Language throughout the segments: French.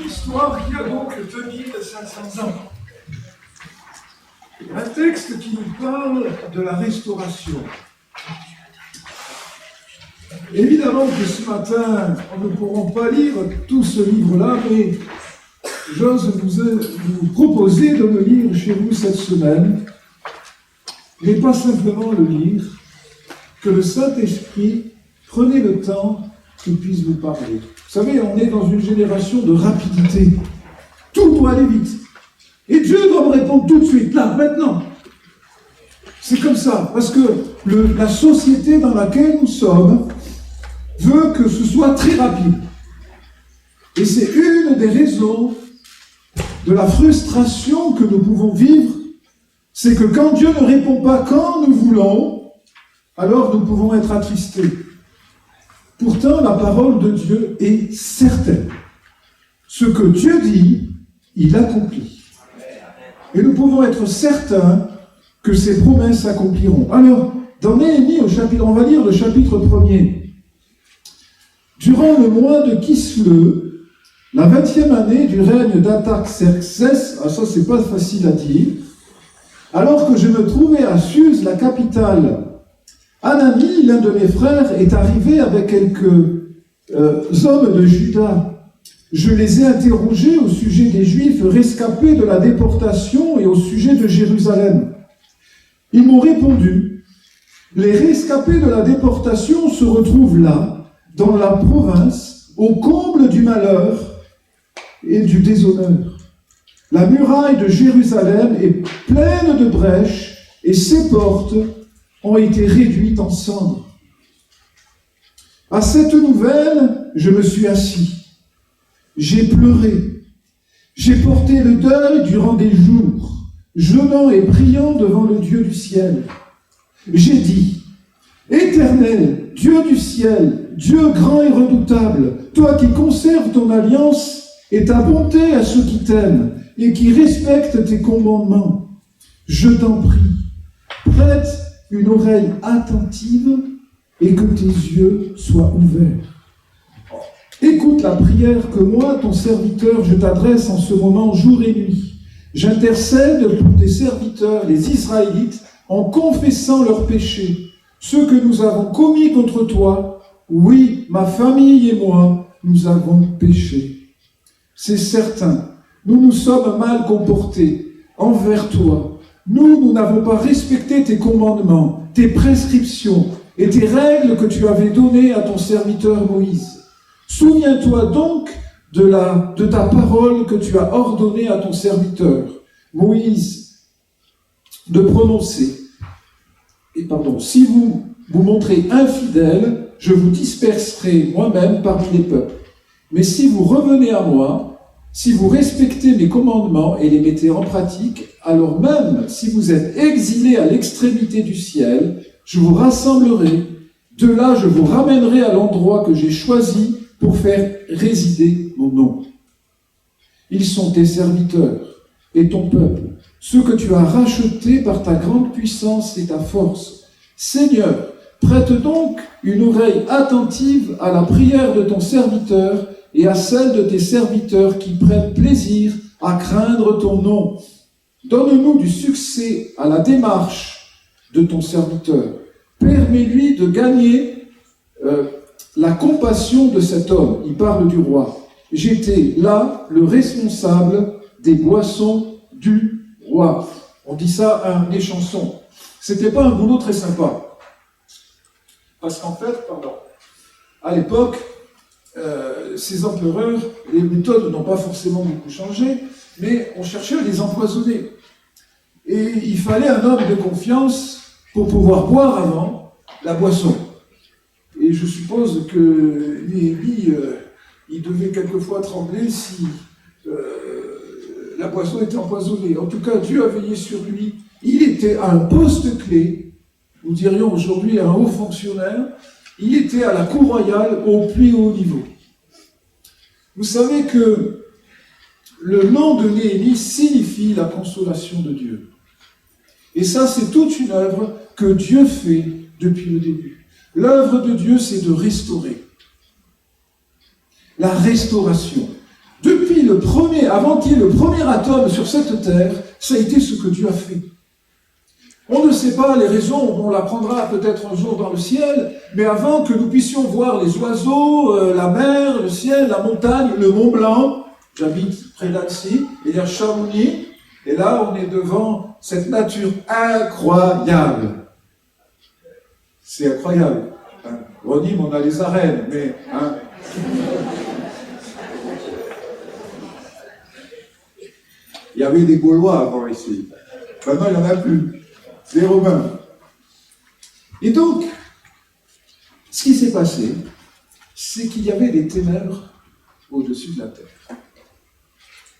histoire qui a donc 2500 ans. Un texte qui nous parle de la restauration. Évidemment que ce matin, nous ne pourrons pas lire tout ce livre-là, mais j'ose vous proposer de le lire chez vous cette semaine, mais pas simplement le lire, que le Saint-Esprit, prenez le temps qu'il puisse vous parler. Vous savez, on est dans une génération de rapidité. Tout doit aller vite. Et Dieu doit me répondre tout de suite, là, maintenant. C'est comme ça, parce que la société dans laquelle nous sommes veut que ce soit très rapide. Et c'est une des raisons de la frustration que nous pouvons vivre, c'est que quand Dieu ne répond pas quand nous voulons, alors nous pouvons être attristés. Pourtant, la parole de Dieu est certaine. Ce que Dieu dit, il accomplit. Et nous pouvons être certains que ses promesses s'accompliront. Alors, dans Néhémie, on va lire le chapitre 1er. Durant le mois de Kisleu, la 20e année du règne d'Artaxerxès, ça c'est pas facile à dire, alors que je me trouvais à Suse, la capitale, Hanani, l'un de mes frères, est arrivé avec quelques hommes de Juda. Je les ai interrogés au sujet des Juifs rescapés de la déportation et au sujet de Jérusalem. Ils m'ont répondu, les rescapés de la déportation se retrouvent là, dans la province, au comble du malheur et du déshonneur. La muraille de Jérusalem est pleine de brèches et ses portes ont été réduites en cendres. À cette nouvelle, je me suis assis. J'ai pleuré. J'ai porté le deuil durant des jours, jeûnant et priant devant le Dieu du ciel. J'ai dit, Éternel, Dieu du ciel, Dieu grand et redoutable, toi qui conserves ton alliance et ta bonté à ceux qui t'aiment et qui respectent tes commandements, je t'en prie, prête une oreille attentive et que tes yeux soient ouverts. Écoute la prière que moi, ton serviteur, je t'adresse en ce moment, jour et nuit. J'intercède pour tes serviteurs, les Israélites, en confessant leurs péchés, ceux que nous avons commis contre toi. Oui, ma famille et moi, nous avons péché. C'est certain, nous nous sommes mal comportés envers toi. Nous n'avons pas respecté tes commandements, tes prescriptions et tes règles que tu avais données à ton serviteur Moïse. Souviens-toi donc de ta parole que tu as ordonnée à ton serviteur Moïse de prononcer. Si vous vous montrez infidèles, je vous disperserai moi-même parmi les peuples. Mais si vous revenez à moi, si vous respectez mes commandements et les mettez en pratique, alors même si vous êtes exilés à l'extrémité du ciel, je vous rassemblerai. De là, je vous ramènerai à l'endroit que j'ai choisi pour faire résider mon nom. Ils sont tes serviteurs et ton peuple, ceux que tu as rachetés par ta grande puissance et ta force. Seigneur, prête donc une oreille attentive à la prière de ton serviteur et à celle de tes serviteurs qui prennent plaisir à craindre ton nom. Donne-nous du succès à la démarche de ton serviteur. Permets-lui de gagner la compassion de cet homme. Il parle du roi. J'étais là, le responsable des boissons du roi. On dit ça à un échanson. C'était pas un boulot très sympa. Parce qu'en fait, à l'époque, ces empereurs, les méthodes n'ont pas forcément beaucoup changé, mais on cherchait à les empoisonner. Et il fallait un homme de confiance pour pouvoir boire avant la boisson. Et je suppose que Néhémie, il devait quelquefois trembler si la boisson était empoisonnée. En tout cas, Dieu a veillé sur lui. Il était à un poste clé, nous dirions aujourd'hui un haut fonctionnaire. Il était à la cour royale au plus haut niveau. Vous savez que le nom de Néhémie signifie la consolation de Dieu. Et ça, c'est toute une œuvre que Dieu fait depuis le début. L'œuvre de Dieu, c'est de restaurer. La restauration. Depuis avant qu'il y ait le premier atome sur cette terre, ça a été ce que Dieu a fait. On ne sait pas les raisons, on l'apprendra peut-être un jour dans le ciel, mais avant que nous puissions voir les oiseaux, la mer, le ciel, la montagne, le Mont Blanc, j'habite près d'Annecy, et il y a Chamonix, et là on est devant cette nature incroyable. C'est incroyable. Hein. Au Nîmes, on a les arènes, mais... Hein. Il y avait des Gaulois avant ici. Maintenant, il n'y en a plus. Des Romains. Et donc, ce qui s'est passé, c'est qu'il y avait des ténèbres au-dessus de la terre.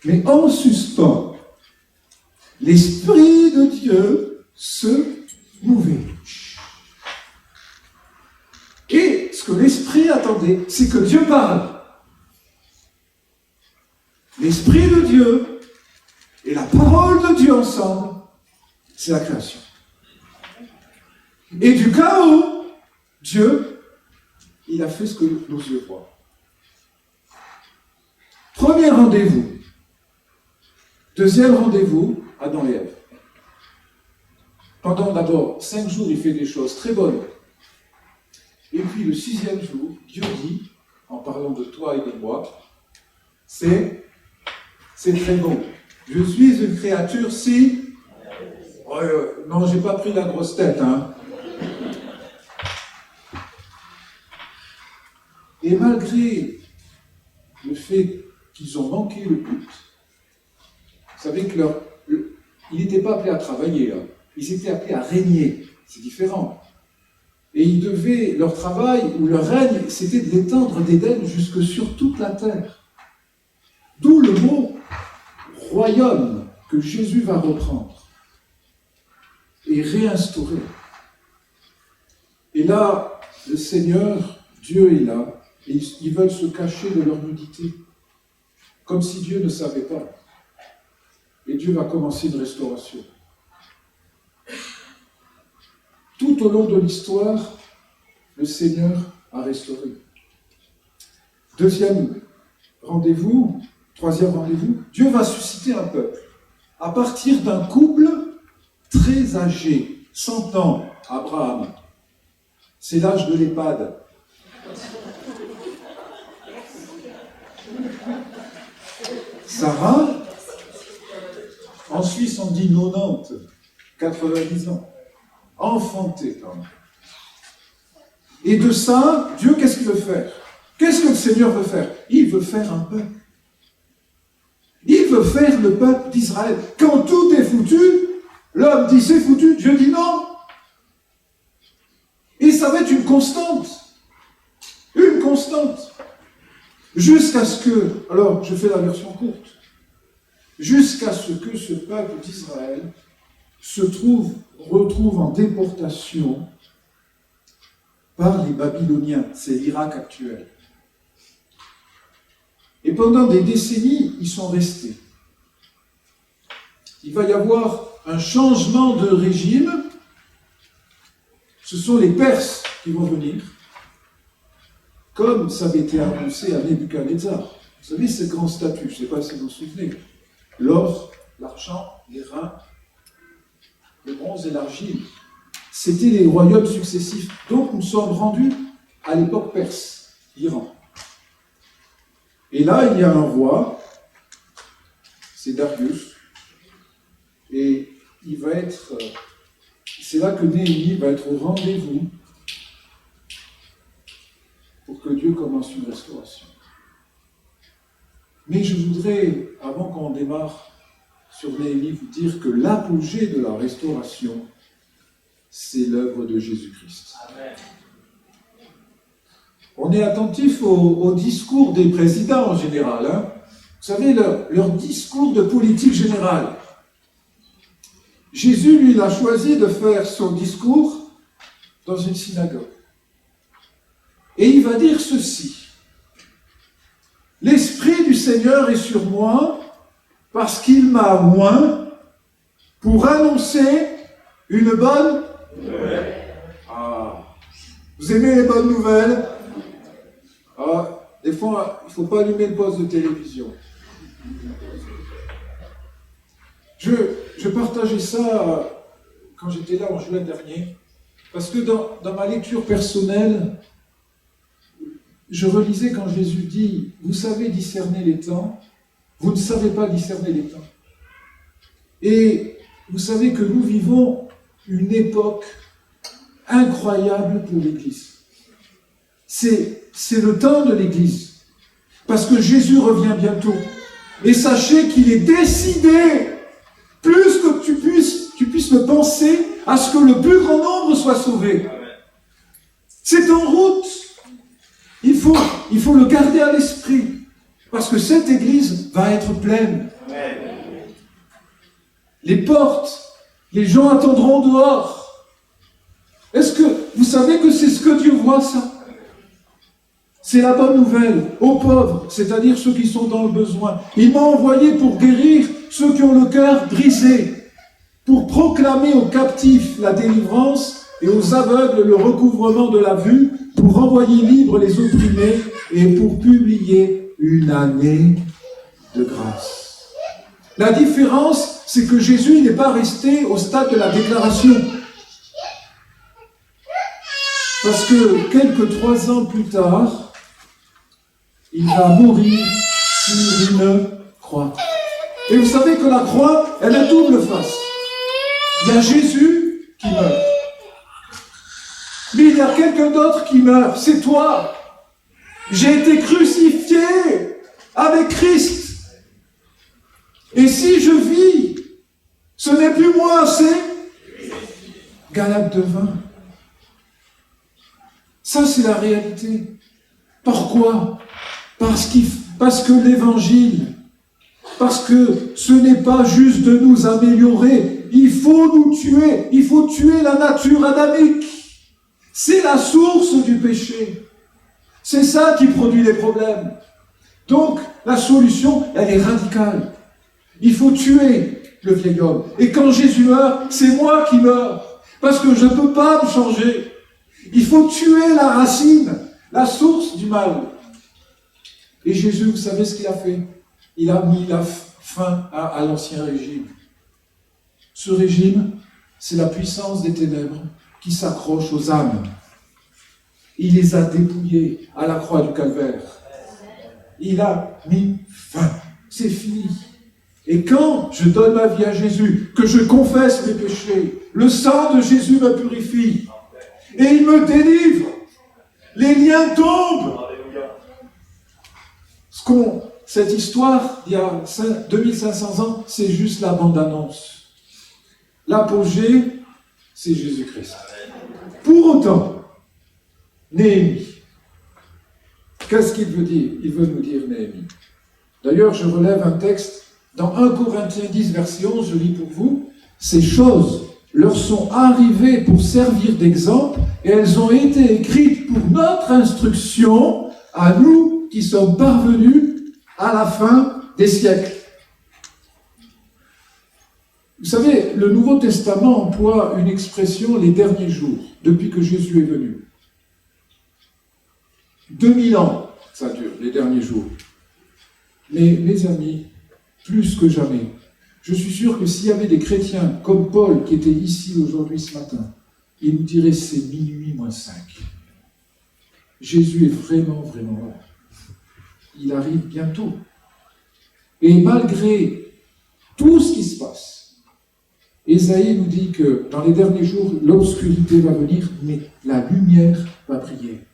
Mais en suspens, l'Esprit de Dieu se mouvait. Et ce que l'Esprit attendait, c'est que Dieu parle. L'Esprit de Dieu et la parole de Dieu ensemble, c'est la création. Et du chaos, Dieu, il a fait ce que nos yeux voient. Premier rendez-vous. Deuxième rendez-vous, Adam et Ève. Pendant d'abord 5 jours, il fait des choses très bonnes. Et puis le 6e jour, Dieu dit, en parlant de toi et de moi, c'est très bon. Je suis une créature si... non, j'ai pas pris la grosse tête, hein. Et malgré le fait qu'ils ont manqué le but, vous savez que ils n'étaient pas appelés à travailler, là. Ils étaient appelés à régner. C'est différent. Et ils devaient, leur travail ou leur règne, c'était de l'étendre d'Éden jusque sur toute la terre. D'où le mot royaume que Jésus va reprendre et réinstaurer. Et là, le Seigneur, Dieu est là, et ils veulent se cacher de leur nudité, comme si Dieu ne savait pas. Et Dieu va commencer une restauration. Tout au long de l'histoire, le Seigneur a restauré. Troisième rendez-vous, Dieu va susciter un peuple à partir d'un couple très âgé, 100 ans, Abraham. C'est l'âge de l'EHPAD. Sarah, en Suisse on dit 90, 90 ans. Enfanté quand même. Et de ça, Dieu, qu'est-ce qu'il veut faire? Qu'est-ce que le Seigneur veut faire? Il veut faire un peuple. Il veut faire le peuple d'Israël. Quand tout est foutu, l'homme dit c'est foutu, Dieu dit non. Et ça va être une constante. Une constante. Jusqu'à ce que, alors je fais la version courte, jusqu'à ce que ce peuple d'Israël retrouve en déportation par les Babyloniens. C'est l'Irak actuel. Et pendant des décennies, ils sont restés. Il va y avoir un changement de régime. Ce sont les Perses qui vont venir, comme ça avait été annoncé à Nebuchadnezzar. Vous savez, ces grands statues, je ne sais pas si vous vous souvenez, l'or, l'argent, les reins, le bronze et l'argile, c'était les royaumes successifs. Donc nous sommes rendus à l'époque perse, l'Iran. Et là, il y a un roi, c'est Darius, et il va être... C'est là que Néhémie va être au rendez-vous pour que Dieu commence une restauration. Mais je voudrais, avant qu'on démarre sur Néhémie, vous dire que l'apogée de la restauration, c'est l'œuvre de Jésus-Christ. Amen. On est attentif au discours des présidents en général. Hein. Vous savez, leur discours de politique générale. Jésus, lui, il a choisi de faire son discours dans une synagogue. Et il va dire ceci. L'Esprit du Seigneur est sur moi parce qu'il m'a oint pour annoncer une bonne nouvelle. Ah. Vous aimez les bonnes nouvelles? Ah, des fois, il ne faut pas allumer le poste de télévision. Je partageais ça quand j'étais là en juin dernier, parce que dans ma lecture personnelle, je relisais quand Jésus dit « Vous savez discerner les temps, vous ne savez pas discerner les temps. » Et vous savez que nous vivons une époque incroyable pour l'Église. C'est le temps de l'Église, parce que Jésus revient bientôt. Et sachez qu'il est décidé, plus que tu puisses le penser, à ce que le plus grand nombre soit sauvé. C'est en route. Il faut le garder à l'esprit, parce que cette Église va être pleine. Les portes, les gens attendront dehors. Est-ce que vous savez que c'est ce que Dieu voit, ça? C'est la bonne nouvelle aux pauvres, c'est-à-dire ceux qui sont dans le besoin. Il m'a envoyé pour guérir ceux qui ont le cœur brisé, pour proclamer aux captifs la délivrance et aux aveugles le recouvrement de la vue, pour renvoyer libres les opprimés et pour publier une année de grâce. La différence, c'est que Jésus n'est pas resté au stade de la déclaration. Parce que quelques 3 ans plus tard, il va mourir sur une croix. Et vous savez que la croix, elle a double face. Il y a Jésus qui meurt. Mais il y a quelqu'un d'autre qui meurt, c'est toi. J'ai été crucifié avec Christ. Et si je vis, ce n'est plus moi, c'est Galates 2:20. Ça, c'est la réalité. Pourquoi ? Parce que l'Évangile, parce que ce n'est pas juste de nous améliorer, il faut nous tuer, il faut tuer la nature adamique. C'est la source du péché. C'est ça qui produit les problèmes. Donc, la solution, elle est radicale. Il faut tuer le vieil homme. Et quand Jésus meurt, c'est moi qui meurs. Parce que je ne peux pas me changer. Il faut tuer la racine, la source du mal. Et Jésus, vous savez ce qu'il a fait? Il a mis la fin à l'ancien régime. Ce régime, c'est la puissance des ténèbres qui s'accroche aux âmes. Il les a dépouillés à la croix du calvaire. Il a mis fin. C'est fini. Et quand je donne ma vie à Jésus, que je confesse mes péchés, le sang de Jésus me purifie. Et il me délivre. Les liens tombent. Cette histoire, il y a 2500 ans, c'est juste la bande-annonce. L'apogée, c'est Jésus-Christ. Pour autant, Néhémie, qu'est-ce qu'il veut dire? Il veut nous dire Néhémie. D'ailleurs, je relève un texte dans 1 Corinthiens 10, verset 11, je lis pour vous. Ces choses leur sont arrivées pour servir d'exemple et elles ont été écrites pour notre instruction à nous qui sommes parvenus à la fin des siècles. Vous savez, le Nouveau Testament emploie une expression « les derniers jours », depuis que Jésus est venu. 2000 ans, ça dure, les derniers jours. Mais, mes amis, plus que jamais, je suis sûr que s'il y avait des chrétiens comme Paul qui étaient ici aujourd'hui ce matin, ils nous diraient c'est minuit moins 5. Jésus est vraiment, vraiment là. Il arrive bientôt. Et malgré tout ce qui se passe, Ésaïe nous dit que dans les derniers jours, l'obscurité va venir, mais la lumière va briller.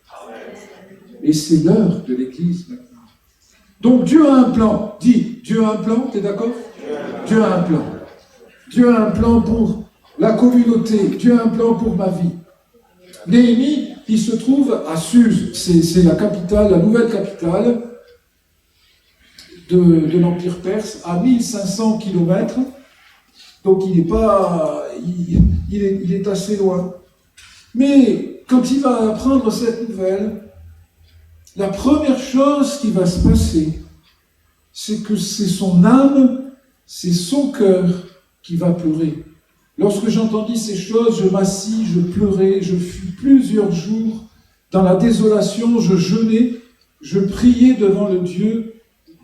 Et c'est l'heure de l'Église maintenant. Donc Dieu a un plan. Dis, Dieu a un plan, tu es d'accord ? Dieu a un plan. Dieu a un plan pour la communauté. Dieu a un plan pour ma vie. Néhémie, il se trouve à Suse. C'est la capitale, la nouvelle capitale de l'Empire perse, à 1500 km. Donc il n'est pas... Il est assez loin. Mais quand il va apprendre cette nouvelle, la première chose qui va se passer, c'est que c'est son âme, c'est son cœur qui va pleurer. Lorsque j'entendis ces choses, je m'assis, je pleurais, je fus plusieurs jours dans la désolation, je jeûnais, je priais devant le Dieu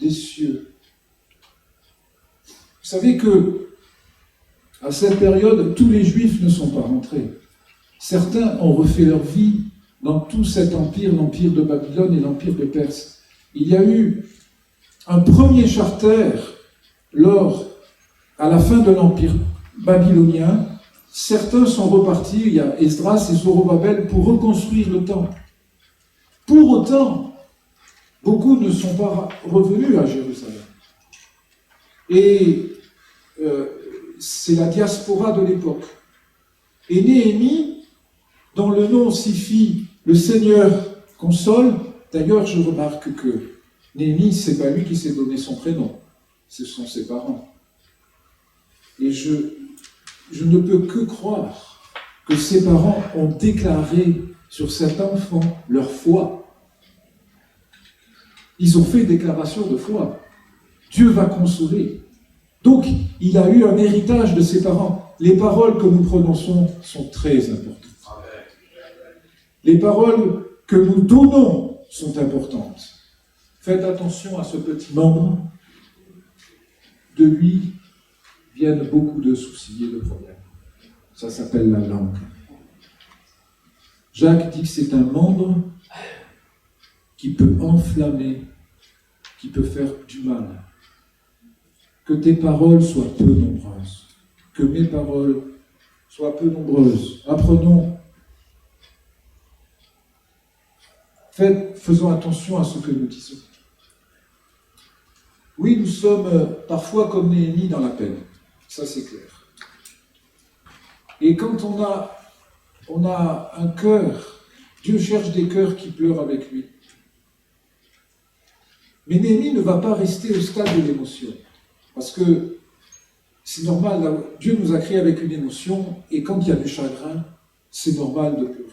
des cieux. savez que à cette période, tous les Juifs ne sont pas rentrés. Certains ont refait leur vie dans tout cet empire, l'empire de Babylone et l'empire de Perse. Il y a eu un premier charter à la fin de l'empire babylonien. Certains sont repartis, il y a Esdras et Zorobabel, pour reconstruire le temple. Pour autant, beaucoup ne sont pas revenus à Jérusalem. Et c'est la diaspora de l'époque. Et Néhémie, dont le nom signifie « le Seigneur console », d'ailleurs je remarque que Néhémie, ce n'est pas lui qui s'est donné son prénom, ce sont ses parents. Et je ne peux que croire que ses parents ont déclaré sur cet enfant leur foi. Ils ont fait déclaration de foi. Dieu va consoler. Donc, il a eu un héritage de ses parents. Les paroles que nous prononçons sont très importantes. Les paroles que nous donnons sont importantes. Faites attention à ce petit membre. De lui viennent beaucoup de soucis et de problèmes. Ça s'appelle la langue. Jacques dit que c'est un membre qui peut enflammer, qui peut faire du mal. Que tes paroles soient peu nombreuses. Que mes paroles soient peu nombreuses. Apprenons. Faisons attention à ce que nous disons. Oui, nous sommes parfois comme Néhémie dans la peine. Ça, c'est clair. Et quand on a un cœur, Dieu cherche des cœurs qui pleurent avec lui. Mais Néhémie ne va pas rester au stade de l'émotion. Parce que c'est normal, là, Dieu nous a créés avec une émotion, et quand il y a du chagrin, c'est normal de pleurer.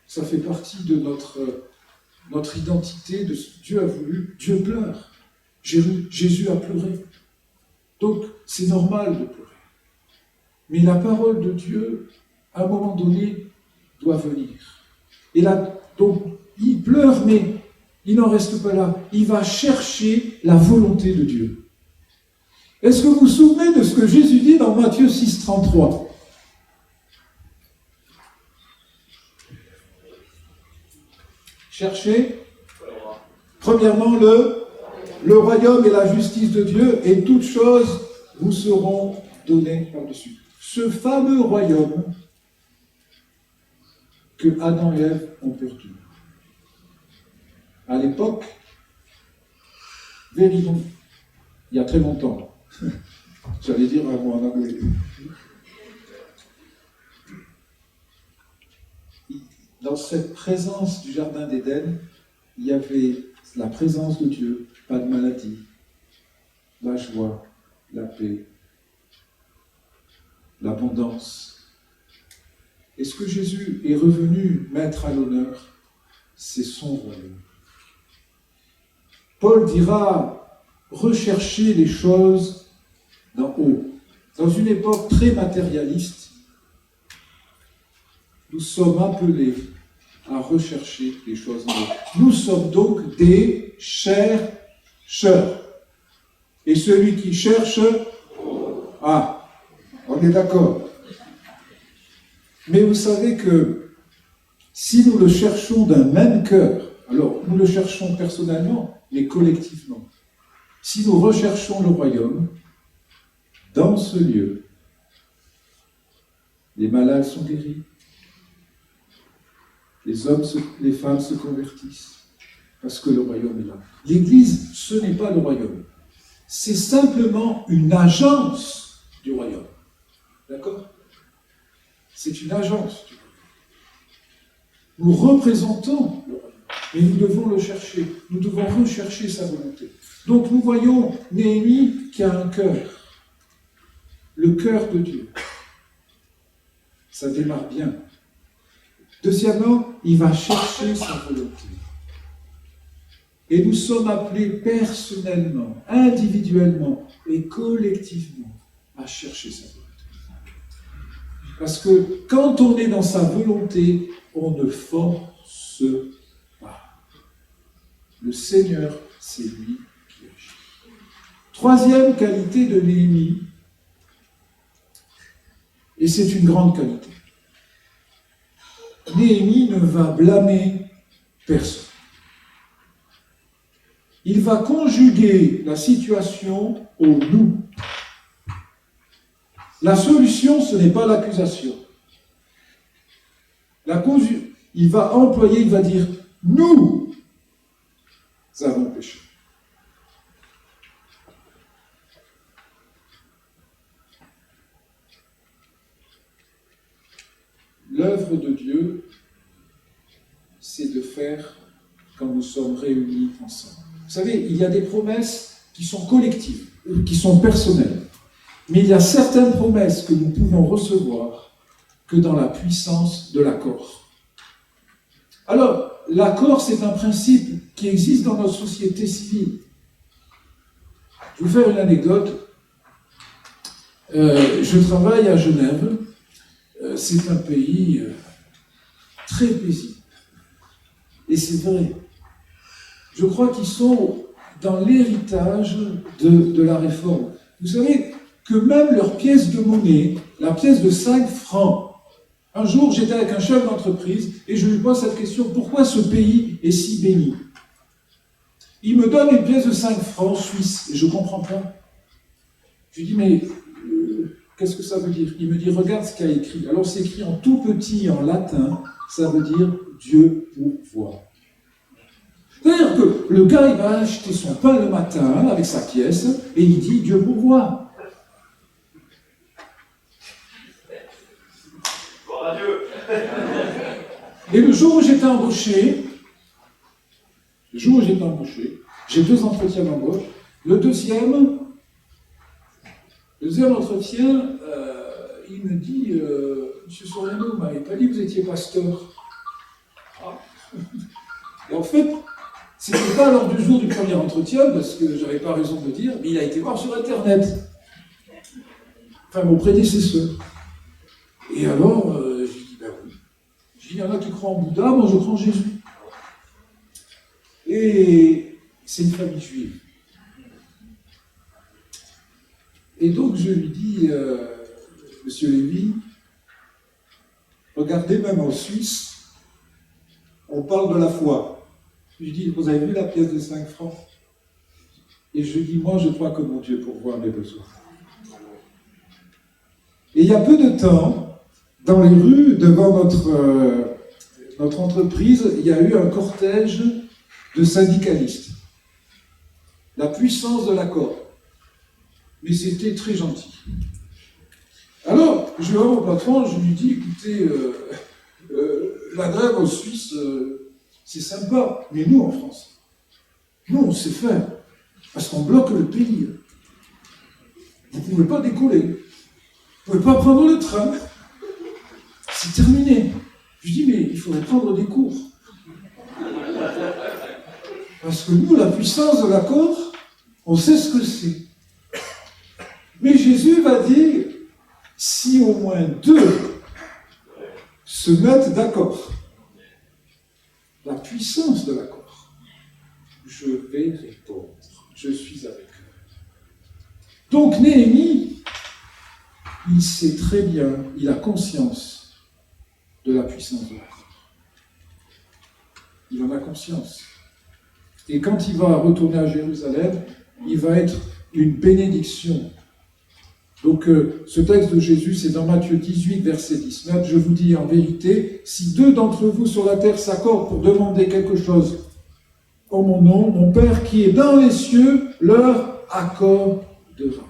Ça fait partie de notre identité, de ce que Dieu a voulu. Dieu pleure. Jésus a pleuré. Donc, c'est normal de pleurer. Mais la parole de Dieu, à un moment donné, doit venir. Et là, donc, il pleure, mais il n'en reste pas là. Il va chercher la volonté de Dieu. Est-ce que vous vous souvenez de ce que Jésus dit dans Matthieu 6, 33 ? Cherchez, premièrement, le royaume et la justice de Dieu, et toutes choses vous seront données par-dessus. Ce fameux royaume que Adam et Ève ont perdu. À l'époque, véridique, il y a très longtemps, j'allais dire un mot en anglais. Dans cette présence du jardin d'Éden, il y avait la présence de Dieu, pas de maladie, la joie, la paix, l'abondance. Et ce que Jésus est revenu mettre à l'honneur, c'est son royaume. Paul dira, recherchez les choses d'en haut. Dans une époque très matérialiste, nous sommes appelés à rechercher les choses d'en haut. Nous sommes donc des chercheurs. Et celui qui cherche, on est d'accord. Mais vous savez que si nous le cherchons d'un même cœur, alors nous le cherchons personnellement, mais collectivement. Si nous recherchons le royaume, dans ce lieu, les malades sont guéris, les femmes se convertissent, parce que le royaume est là. L'Église, ce n'est pas le royaume. C'est simplement une agence du royaume. D'accord ? C'est une agence du royaume. Nous représentons le royaume, mais nous devons le chercher. Nous devons rechercher sa volonté. Donc nous voyons Néhémie qui a un cœur. Le cœur de Dieu. Ça démarre bien. Deuxièmement, il va chercher sa volonté. Et nous sommes appelés personnellement, individuellement et collectivement à chercher sa volonté. Parce que quand on est dans sa volonté, on ne force pas. Le Seigneur, c'est lui qui agit. Troisième qualité de Néhémie, et c'est une grande qualité. Néhémie ne va blâmer personne. Il va conjuguer la situation au nous. La solution, ce n'est pas l'accusation. Il va employer, il va dire, nous avons péché. L'œuvre de Dieu, c'est de faire quand nous sommes réunis ensemble. Vous savez, il y a des promesses qui sont collectives, qui sont personnelles. Mais il y a certaines promesses que nous pouvons recevoir que dans la puissance de l'accord. Alors, l'accord, c'est un principe qui existe dans notre société civile. Je vais vous faire une anecdote. Je travaille à Genève. C'est un pays très paisible. Et c'est vrai. Je crois qu'ils sont dans l'héritage de la réforme. Vous savez que même leur pièce de monnaie, la pièce de 5 francs, un jour j'étais avec un chef d'entreprise et je lui pose cette question, pourquoi ce pays est si béni? Il me donne une pièce de 5 francs suisse et je ne comprends pas. Je lui dis, mais qu'est-ce que ça veut dire? Il me dit, regarde ce qu'il y a écrit. Alors c'est écrit en tout petit en latin, ça veut dire Dieu pourvoit. C'est-à-dire que le gars, il va acheter son pain le matin avec sa pièce et il dit Dieu pourvoit. Et le jour où j'étais embauché, j'ai 2 entretiens d'embauche. Le deuxième entretien, il me dit Monsieur Soriano, vous ne m'avez pas dit que vous étiez pasteur. Ah. Et en fait, ce n'était pas lors du jour du premier entretien, parce que je n'avais pas raison de dire, mais il a été voir sur Internet. Enfin, mon prédécesseur. Et alors, je lui dis, ben oui. Je dis, il y en a qui croient en Bouddha, moi je crois en Jésus. Et c'est une famille juive. Et donc je lui dis, Monsieur Lévy, regardez, même en Suisse, on parle de la foi. Je lui dis, vous avez vu la pièce de 5 francs? Et je lui dis, moi je crois que mon Dieu pourvoit mes besoins. Et il y a peu de temps, dans les rues, devant notre entreprise, il y a eu un cortège de syndicalistes. La puissance de l'accord. Mais c'était très gentil. Alors, je vais voir mon patron, je lui dis, écoutez, la grève en Suisse, c'est sympa, mais nous, en France, nous, on sait faire, parce qu'on bloque le pays. Vous ne pouvez pas décoller. Vous ne pouvez pas prendre le train. C'est terminé. Je dis, mais il faudrait prendre des cours. Parce que nous, la puissance de l'accord, on sait ce que c'est. Mais Jésus va dire, si au moins 2 se mettent d'accord, la puissance de l'accord, je vais répondre. Je suis avec eux. Donc Néhémie, il sait très bien, il a conscience de la puissance de l'accord. Il en a conscience. Et quand il va retourner à Jérusalem, il va être une bénédiction. Donc ce texte de Jésus, c'est dans Matthieu 18, verset 19. Je vous dis en vérité, si 2 d'entre vous sur la terre s'accordent pour demander quelque chose en mon nom, mon Père qui est dans les cieux leur accordera.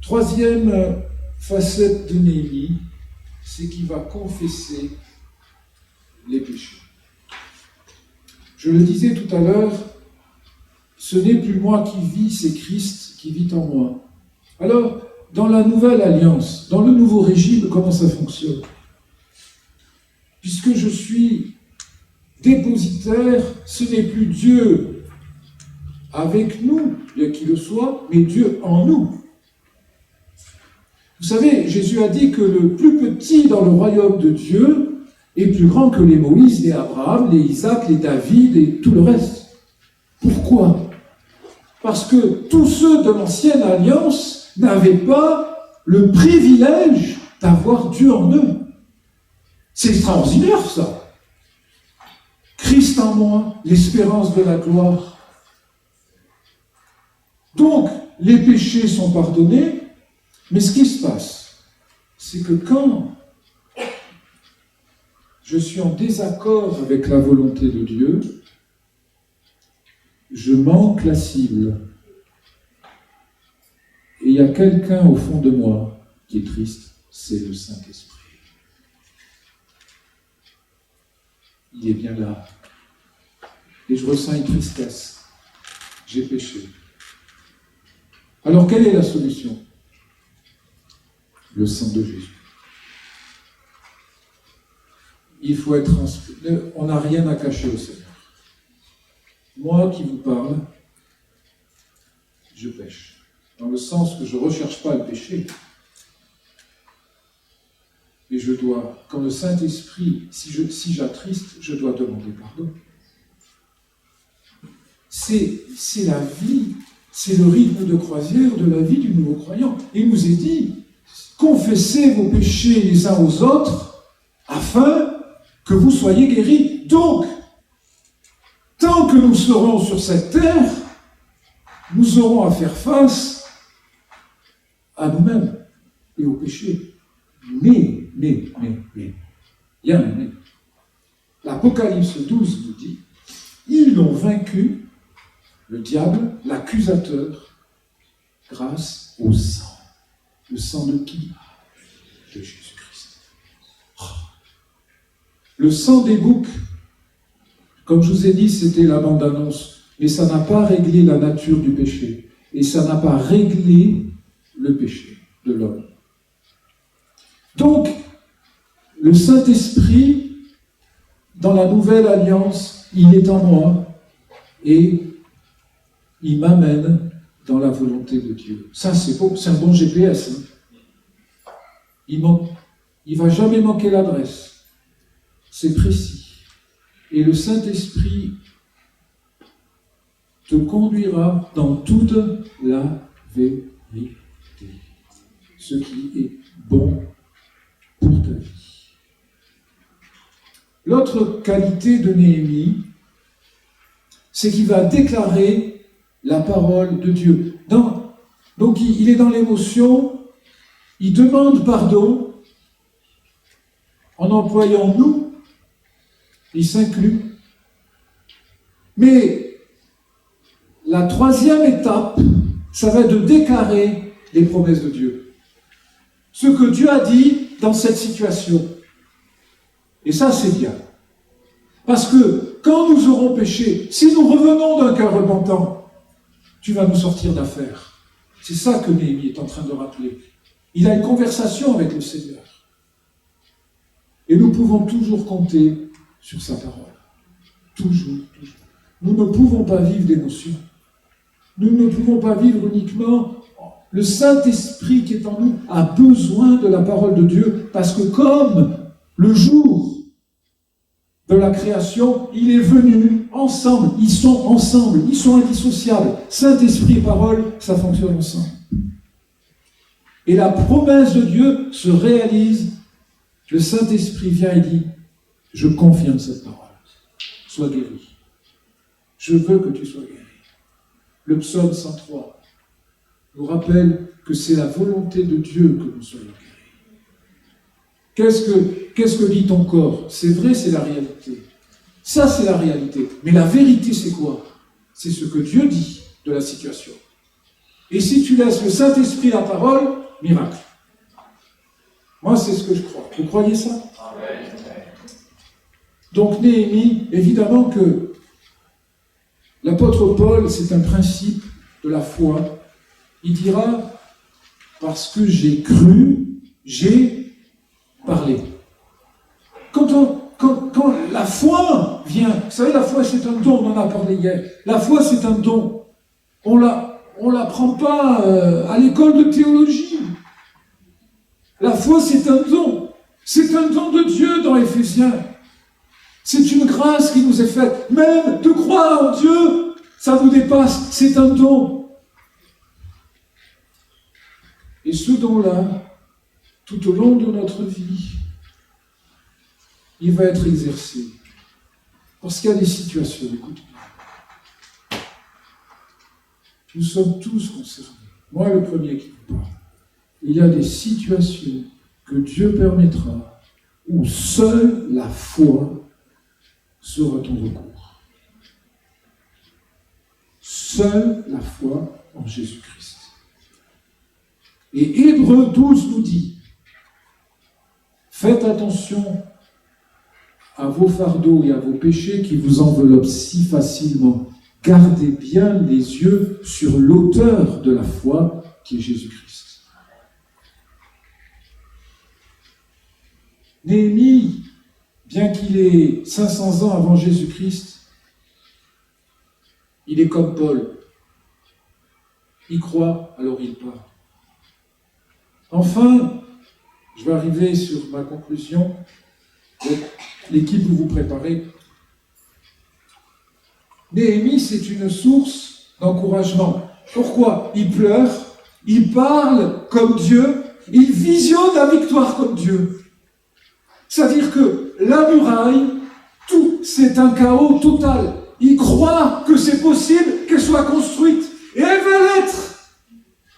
3e facette de Néhémie, c'est qu'il va confesser les péchés. Je le disais tout à l'heure, ce n'est plus moi qui vis, c'est Christ qui vit en moi. Alors, dans la nouvelle alliance, dans le nouveau régime, comment ça fonctionne? Puisque je suis dépositaire, ce n'est plus Dieu avec nous, bien qu'il le soit, mais Dieu en nous. Vous savez, Jésus a dit que le plus petit dans le royaume de Dieu est plus grand que les Moïse, les Abraham, les Isaac, les David et tout le reste. Pourquoi? Parce que tous ceux de l'ancienne alliance n'avaient pas le privilège d'avoir Dieu en eux. C'est extraordinaire, ça. Christ en moi, l'espérance de la gloire. Donc, les péchés sont pardonnés, mais ce qui se passe, c'est que quand je suis en désaccord avec la volonté de Dieu, je manque la cible. Et il y a quelqu'un au fond de moi qui est triste, c'est le Saint-Esprit. Il est bien là. Et je ressens une tristesse. J'ai péché. Alors, quelle est la solution? Le sang de Jésus. Il faut être... On n'a rien à cacher au Seigneur. Moi qui vous parle, je pêche. Dans le sens que je ne recherche pas le péché. Et je dois, quand le Saint-Esprit, si j'attriste, je dois demander pardon. C'est la vie, c'est le rythme de croisière de la vie du nouveau croyant. Et il nous est dit, confessez vos péchés les uns aux autres, afin que vous soyez guéris. Donc, tant que nous serons sur cette terre, nous aurons à faire face à nous-mêmes et au péché. Mais, il y a un mais. L'Apocalypse 12 nous dit, ils l'ont vaincu, le diable, l'accusateur, grâce au sang. Le sang de qui? De Jésus-Christ. Oh. Le sang des boucs, comme je vous ai dit, c'était la bande-annonce, mais ça n'a pas réglé la nature du péché, et ça n'a pas réglé le péché de l'homme. Donc, le Saint-Esprit, dans la nouvelle alliance, il est en moi, et il m'amène dans la volonté de Dieu. Ça, c'est un bon GPS. Hein. Il ne va jamais manquer l'adresse. C'est précis. Et le Saint-Esprit te conduira dans toute la vérité. Ce qui est bon pour ta vie. L'autre qualité de Néhémie, c'est qu'il va déclarer la parole de Dieu. Donc il est dans l'émotion, il demande pardon en employant nous, il s'inclut. Mais la troisième étape, ça va être de déclarer les promesses de Dieu. Ce que Dieu a dit dans cette situation. Et ça, c'est bien. Parce que quand nous aurons péché, si nous revenons d'un cœur repentant, tu vas nous sortir d'affaire. C'est ça que Néhémie est en train de rappeler. Il a une conversation avec le Seigneur. Et nous pouvons toujours compter sur sa parole. Toujours. Nous ne pouvons pas vivre d'émotion. Nous ne pouvons pas vivre uniquement... Le Saint-Esprit qui est en nous a besoin de la parole de Dieu, parce que comme le jour de la création, il est venu ensemble, ils sont indissociables. Saint-Esprit et parole, ça fonctionne ensemble. Et la promesse de Dieu se réalise. Le Saint-Esprit vient et dit, je confirme cette parole. Sois guéri. Je veux que tu sois guéri. Le psaume 103 nous rappelle que c'est la volonté de Dieu que nous soyons guéris. Qu'est-ce que dit ton corps? C'est vrai, c'est la réalité. Ça, c'est la réalité. Mais la vérité, c'est quoi? C'est ce que Dieu dit de la situation. Et si tu laisses le Saint-Esprit la parole, miracle. Moi, c'est ce que je crois. Vous croyez ça? Donc, Néhémie, évidemment que l'apôtre Paul, c'est un principe de la foi. Il dira, parce que j'ai cru, j'ai parlé. Quand la foi vient, vous savez, la foi c'est un don, on en a parlé hier. La foi c'est un don. On l'apprend pas à l'école de théologie. La foi c'est un don. C'est un don de Dieu dans Éphésiens. C'est une grâce qui nous est faite. Même de croire en Dieu, ça vous dépasse. C'est un don. Et ce don-là, tout au long de notre vie, il va être exercé. Parce qu'il y a des situations, écoute-moi. Nous sommes tous concernés. Moi, le premier qui vous parle. Il y a des situations que Dieu permettra où seule la foi sera ton recours. Seule la foi en Jésus-Christ. Et Hébreux 12 nous dit, faites attention à vos fardeaux et à vos péchés qui vous enveloppent si facilement. Gardez bien les yeux sur l'auteur de la foi qui est Jésus-Christ. Néhémie, bien qu'il ait 500 ans avant Jésus-Christ, il est comme Paul. Il croit, alors il parle. Enfin, je vais arriver sur ma conclusion. L'équipe que vous préparez. Néhémie, c'est une source d'encouragement. Pourquoi? Il pleure, il parle comme Dieu, il visionne la victoire comme Dieu. C'est-à-dire que la muraille, tout, c'est un chaos total. Il croit que c'est possible qu'elle soit construite. Et elle va l'être.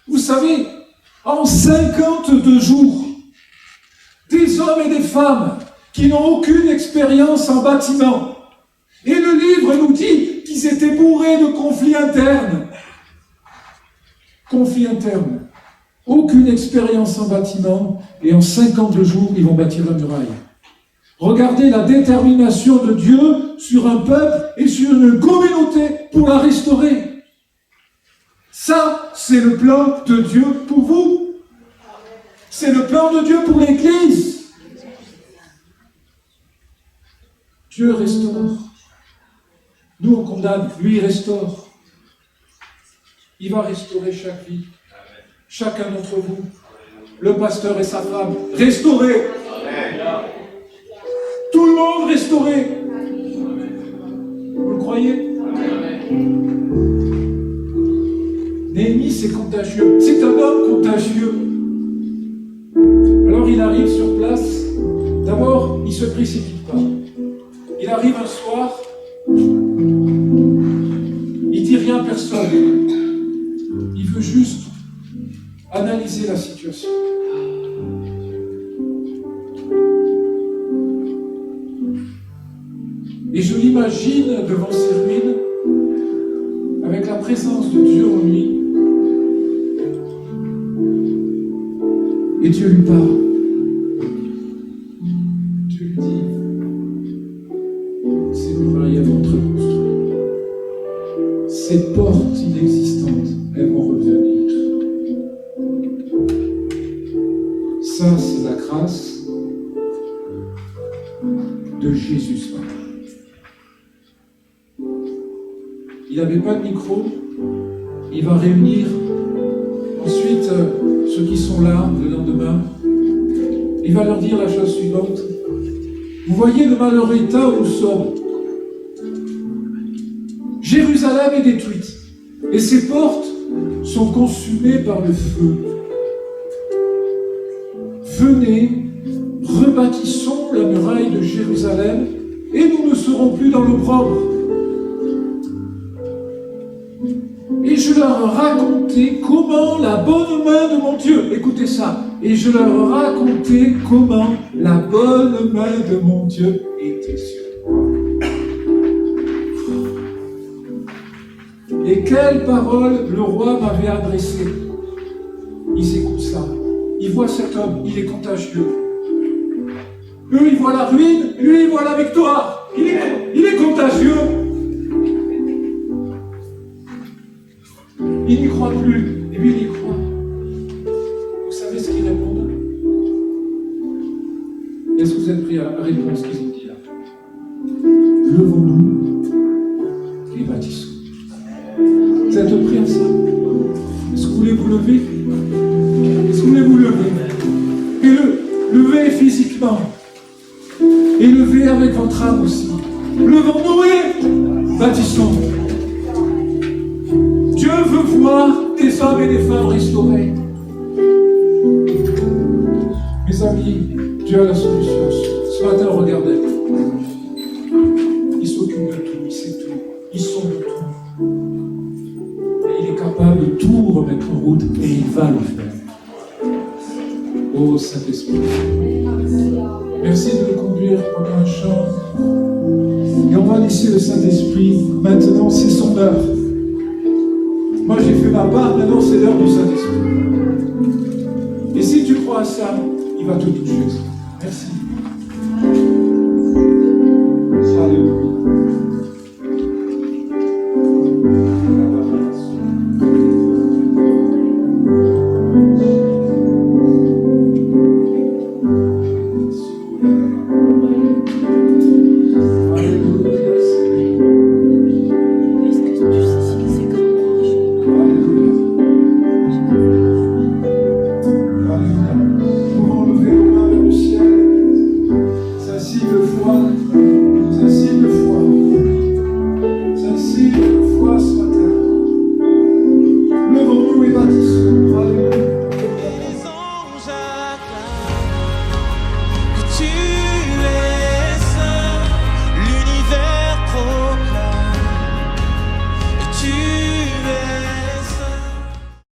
Vous savez, en 52 jours, des hommes et des femmes qui n'ont aucune expérience en bâtiment. Et le livre nous dit qu'ils étaient bourrés de conflits internes. Conflits internes. Aucune expérience en bâtiment, et en 52 jours, ils vont bâtir la muraille. Regardez la détermination de Dieu sur un peuple et sur une communauté pour la restaurer. Ça, c'est le plan de Dieu pour vous. C'est le plan de Dieu pour l'Église. Dieu restaure. Nous, on condamne. Lui, il restaure. Il va restaurer chaque vie. Chacun d'entre vous. Le pasteur et sa femme. Restaurés. Tout le monde restauré. Vous le croyez? Néhémie, c'est contagieux. C'est un homme contagieux. Alors il arrive sur place. D'abord, il ne se précipite pas. Il arrive un soir. Il ne dit rien à personne. Il veut juste analyser la situation. Et je l'imagine devant ces ruines, avec la présence de Dieu en lui. Et Dieu lui parle. Dieu lui dit, ces murailles vont être reconstruites. Ces portes inexistantes, elles vont revenir. Ça, c'est la grâce de Jésus. Il n'avait pas de micro. Il va réunir ensuite ceux qui sont là le lendemain. Il va leur dire la chose suivante. Vous voyez le malheureux état où nous sommes. Jérusalem est détruite. Et ses portes sont consumées par le feu. Venez, rebâtissons la muraille de Jérusalem et nous ne serons plus dans l'opprobre. Et je leur racontais comment la bonne main de mon Dieu, écoutez ça, et je leur racontais comment la bonne main de mon Dieu était sur moi. Et quelles paroles le roi m'avait adressées. Ils écoutent ça. Ils voient cet homme, il est contagieux. Eux, ils voient la ruine, lui, il voit la victoire. Il est contagieux. Il n'y croit plus, et lui, il y croit. Vous savez ce qu'ils répondent? Est-ce que vous êtes prêts à répondre à ce qu'ils ont dit là? Levons-nous et bâtissons. Vous êtes prêts à ça? Est-ce que vous voulez vous lever? Est-ce que vous voulez vous lever? Et levez physiquement. Et levez avec votre âme aussi. Levons-nous et bâtissons. Dieu veut voir des hommes et des femmes restaurés. Dieu a la solution. Ce matin, regardez. Il s'occupe de tout, il sait tout, il sonde tout. Et il est capable de tout remettre en route et il va le faire. Oh Saint-Esprit, merci de nous conduire pendant un chant. Et on va laisser le Saint-Esprit. Maintenant, c'est son heure. Moi, j'ai fait ma part, maintenant, c'est l'heure du Saint-Esprit. Et si tu crois à ça, il va te toucher. Merci. Alléluia. Tu